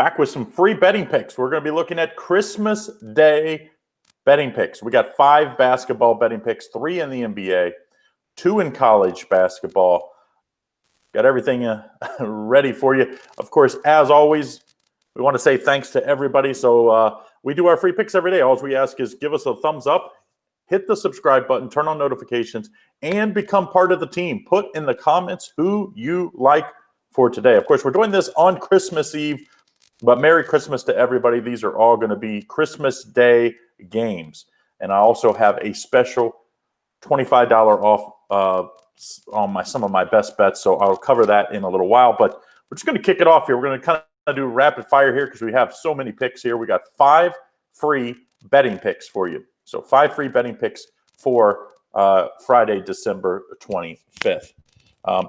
back with some free betting picks. We're going to be looking at Christmas Day betting picks. We got 5 basketball betting picks, 3 in the NBA, 2 in college basketball. Got everything ready for you. Of course, as always, we want to say thanks to everybody. So we do our free picks every day. All we ask is give us a thumbs up, hit the subscribe button, turn on notifications, and become part of the team. Put in the comments who you like for today. Of course, we're doing this on Christmas Eve, but Merry Christmas to everybody. These are all going to be Christmas Day games. And I also have a special $25 off on some of my best bets, so I'll cover that in a little while. But we're just going to kick it off here. We're going to kind of do rapid fire here because we have so many picks here. We got 5 free betting picks for you. So 5 free betting picks for Friday, December 25th.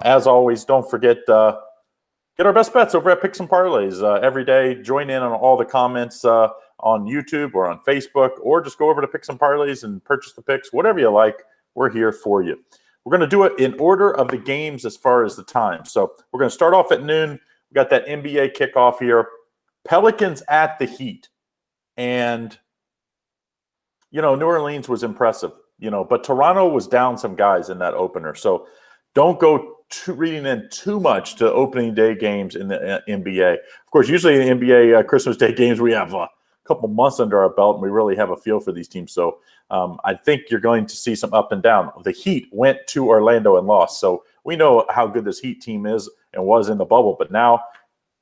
As always, don't forget, get our best bets over at Picks and Parlays every day. Join in on all the comments on YouTube or on Facebook, or just go over to Picks and Parlays and purchase the picks. Whatever you like, we're here for you. We're going to do it in order of the games as far as the time. So we're going to start off at noon. We got that NBA kickoff here. Pelicans at the Heat. And, New Orleans was impressive, but Toronto was down some guys in that opener. So don't go reading in too much to opening day games in the NBA. Of course, usually in the NBA Christmas Day games, we have a couple months under our belt, and we really have a feel for these teams. So I think you're going to see some up and down. The Heat went to Orlando and lost. So we know how good this Heat team is and was in the bubble, but now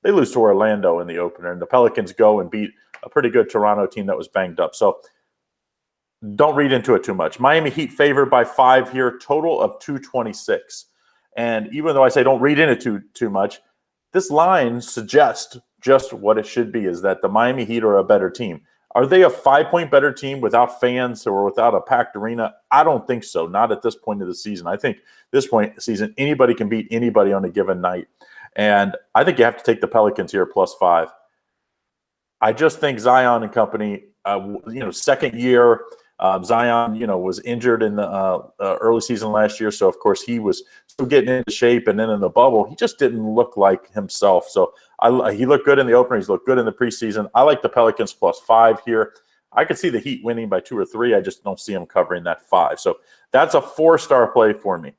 they lose to Orlando in the opener, and the Pelicans go and beat a pretty good Toronto team that was banged up. So don't read into it too much. Miami Heat favored by 5 here, total of 226. And even though I say don't read into it too much, this line suggests just what it should be, is that the Miami Heat are a better team. Are they a 5-point better team without fans or without a packed arena? I don't think so, not at this point of the season. I think this point of the season, anybody can beat anybody on a given night. And I think you have to take the Pelicans here +5. I just think Zion and company, second year, Zion, was injured in the early season last year. So, of course, he was still getting into shape. And then in the bubble, he just didn't look like himself. So he looked good in the opener. He's looked good in the preseason. I like the Pelicans +5 here. I could see the Heat winning by 2 or 3. I just don't see them covering that 5. So that's a 4-star play for me.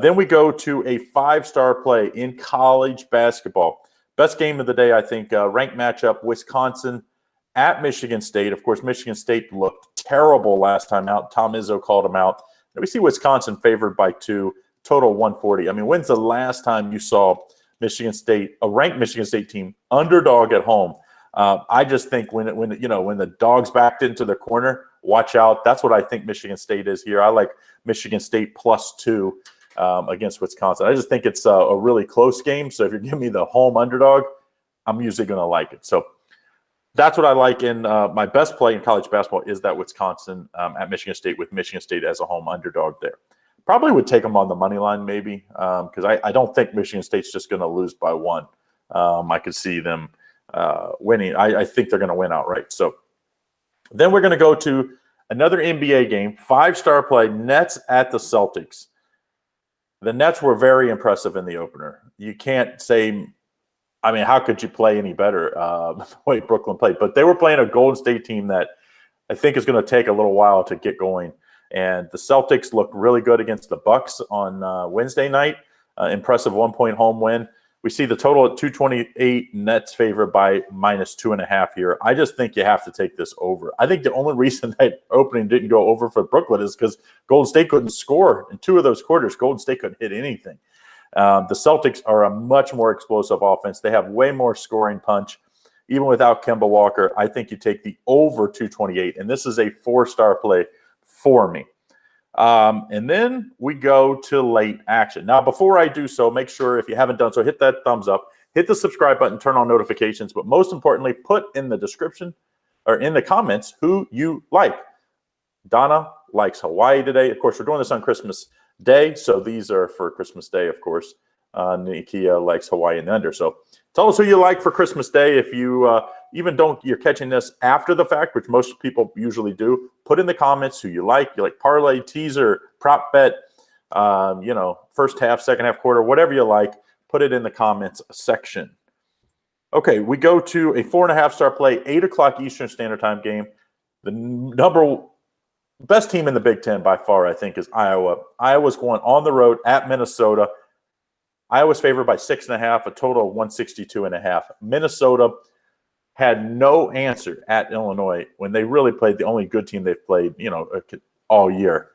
Then we go to a 5-star play in college basketball. Best game of the day, I think, ranked matchup, Wisconsin at Michigan State. Of course, Michigan State looked terrible last time out. Tom Izzo called them out. And we see Wisconsin favored by 2, total 140. I mean, when's the last time you saw Michigan State, a ranked Michigan State team, underdog at home? I just think when the dog's backed into the corner, watch out. That's what I think Michigan State is here. I like Michigan State +2 against Wisconsin. I just think it's a really close game. So if you're giving me the home underdog, I'm usually going to like it. So that's what I like in my best play in college basketball is that Wisconsin at Michigan State, with Michigan State as a home underdog there. Probably would take them on the money line maybe, because I don't think Michigan State's just going to lose by 1. I could see them winning. I think they're going to win outright. So then we're going to go to another NBA game, 5-star play, Nets at the Celtics. The Nets were very impressive in the opener. You can't say – how could you play any better the way Brooklyn played? But they were playing a Golden State team that I think is going to take a little while to get going. And the Celtics looked really good against the Bucks on Wednesday night. Impressive 1-point home win. We see the total at 228, Nets favored by -2.5 here. I just think you have to take this over. I think the only reason that opening didn't go over for Brooklyn is because Golden State couldn't score. In 2 of those quarters, Golden State couldn't hit anything. The Celtics are a much more explosive offense. They have way more scoring punch. Even without Kemba Walker, I think you take the over 228, and this is a 4-star play for me. And then we go to late action. Now, before I do so, make sure if you haven't done so, hit that thumbs up, hit the subscribe button, turn on notifications, but most importantly, put in the description or in the comments who you like. Donna likes Hawaii today. Of course, we're doing this on Christmas Day, so these are for Christmas Day, of course. Nikia likes Hawaii and the under. So tell us who you like for Christmas Day. If you you're catching this after the fact, which most people usually do, put in the comments who you like. You like parlay, teaser, prop bet, first half, second half, quarter, whatever you like. Put it in the comments section. Okay, we go to a 4.5-star play, 8 o'clock Eastern Standard Time game. The best team in the Big Ten by far, I think, is Iowa. Iowa's going on the road at Minnesota. Iowa's favored by 6.5, a total of 162.5. Minnesota had no answer at Illinois when they really played the only good team they've played, all year.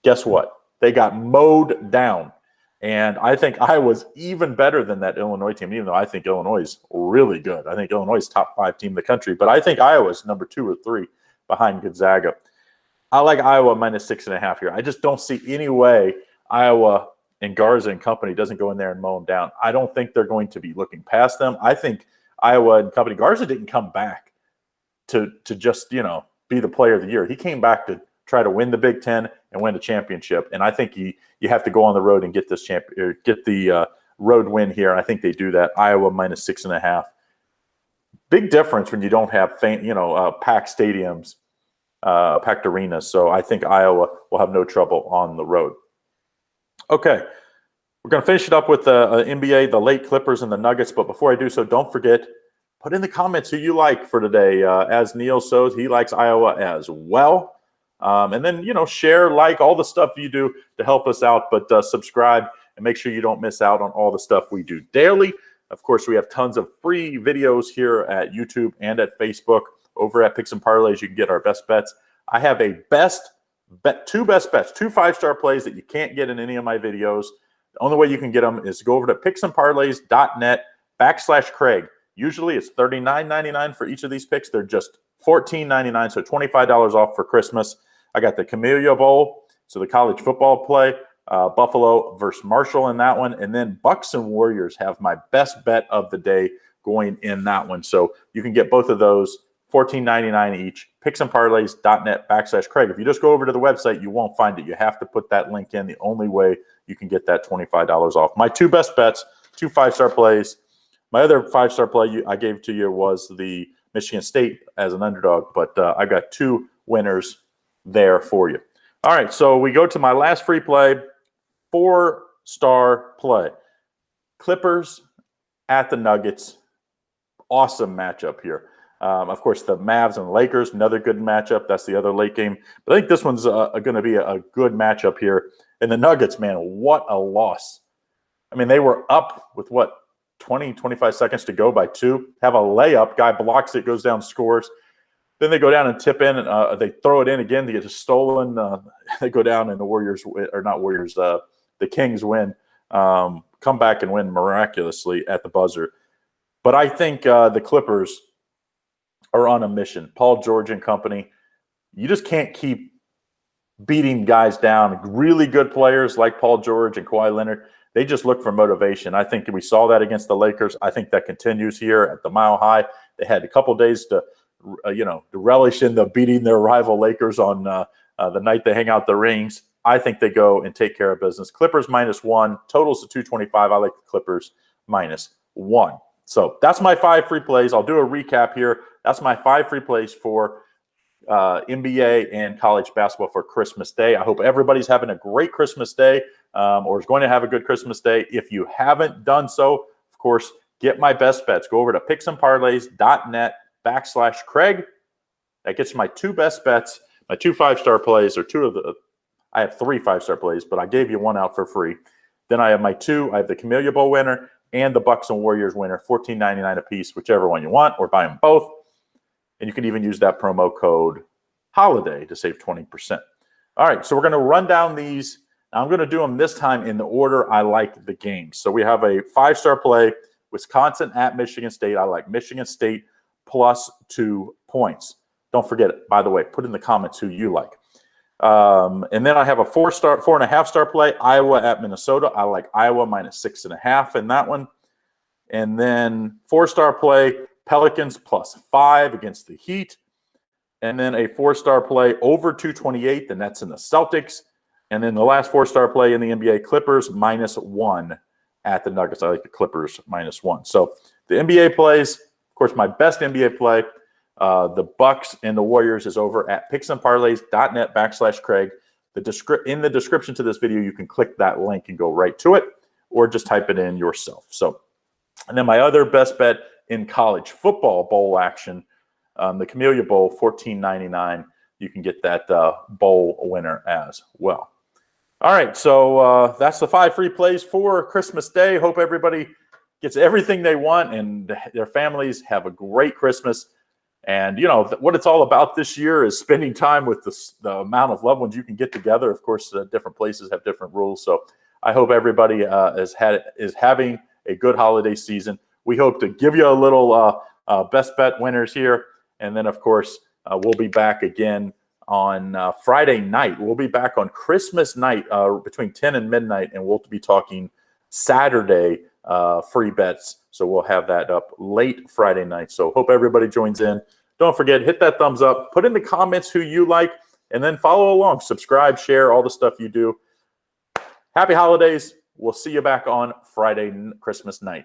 Guess what? They got mowed down. And I think Iowa's even better than that Illinois team, even though I think Illinois is really good. I think Illinois is top 5 team in the country, but I think Iowa's number 2 or 3 behind Gonzaga. I like Iowa minus 6.5 here. I just don't see any way Iowa and Garza and company doesn't go in there and mow them down. I don't think they're going to be looking past them. I think Iowa and company, Garza didn't come back to just, be the player of the year. He came back to try to win the Big Ten and win the championship. And I think you have to go on the road and get this get the road win here. And I think they do that. Iowa minus 6.5. Big difference when you don't have packed stadiums, packed arenas. So I think Iowa will have no trouble on the road. Okay, we're going to finish it up with the NBA, the late Clippers and the Nuggets. But before I do so, don't forget, put in the comments who you like for today. As Neil shows, he likes Iowa as well. And then, share, like, all the stuff you do to help us out. But subscribe and make sure you don't miss out on all the stuff we do daily. Of course, we have tons of free videos here at YouTube and at Facebook. Over at Picks and Parlays, you can get our best bets. I have two best bets, 2 5-star plays that you can't get in any of my videos. The only way you can get them is to go over to picksandparlays.net/Craig. Usually it's $39.99 for each of these picks. They're just $14.99, so $25 off for Christmas. I got the Camellia Bowl, so the college football play, Buffalo versus Marshall in that one, and then Bucks and Warriors have my best bet of the day going in that one. So you can get both of those, $14.99 each, picksandparlays.net/Craig. If you just go over to the website, you won't find it. You have to put that link in. The only way you can get that $25 off. My 2 best bets, 2 5-star plays. My other 5-star play I gave to you was the Michigan State as an underdog, but I got 2 winners there for you. All right, so we go to my last free play, 4-star play. Clippers at the Nuggets. Awesome matchup here. Of course, the Mavs and Lakers, another good matchup. That's the other late game. But I think this one's going to be a good matchup here. And the Nuggets, man, what a loss. I mean, they were up with 20, 25 seconds to go by 2. Have a layup. Guy blocks it, goes down, scores. Then they go down and tip in, and they throw it in again to get stolen. They go down, and the Kings win. Come back and win miraculously at the buzzer. But I think the Clippers are on a mission. Paul George and company. You just can't keep beating guys down. Really good players like Paul George and Kawhi Leonard, they just look for motivation. I think we saw that against the Lakers. I think that continues here at the Mile High. They had a couple days to relish in the beating their rival Lakers on the night they hang out the rings. I think they go and take care of business. Clippers -1, totals of 225. I like the Clippers -1. So that's my 5 free plays. I'll do a recap here. That's my 5 free plays for NBA and college basketball for Christmas Day. I hope everybody's having a great Christmas Day or is going to have a good Christmas Day. If you haven't done so, of course, get my best bets. Go over to picksandparlays.net/Craig. That gets my 2 best bets, my 2 5-star plays, or I have 3 5-star plays, but I gave you 1 out for free. Then I have my 2. I have the Camellia Bowl winner and the Bucks and Warriors winner, $14.99 a piece, whichever one you want, or buy them both. And you can even use that promo code HOLIDAY to save 20%. All right, so we're going to run down these. I'm going to do them this time in the order I like the games. So we have a 5-star play, Wisconsin at Michigan State. I like Michigan State +2 points. Don't forget, by the way, put in the comments who you like. And then I have a 4.5-star play, Iowa at Minnesota. I like Iowa -6.5 in that one. And then 4-star play, Pelicans +5 against the Heat. And then a 4-star play over 228, the Nets and the Celtics. And then the last 4-star play in the NBA, Clippers -1 at the Nuggets. I like the Clippers -1. So the NBA plays, of course, my best NBA play, the Bucks and the Warriors is over at picksandparlays.net/Craig. In the description to this video, you can click that link and go right to it, or just type it in yourself. So, and then my other best bet in college football bowl action. The Camellia Bowl, $14.99. You can get that bowl winner as well. All right, so that's the 5 free plays for Christmas Day. Hope everybody gets everything they want and their families have a great Christmas. And, you know, what it's all about this year is spending time with the amount of loved ones you can get together. Of course, different places have different rules. So I hope everybody is having a good holiday season. We hope to give you a little best bet winners here. And then, of course, we'll be back again on Friday night. We'll be back on Christmas night between 10 and midnight, and we'll be talking Saturday free bets. So we'll have that up late Friday night. So hope everybody joins in. Don't forget, hit that thumbs up, put in the comments who you like, and then follow along, subscribe, share, all the stuff you do. Happy holidays. We'll see you back on Friday, Christmas night.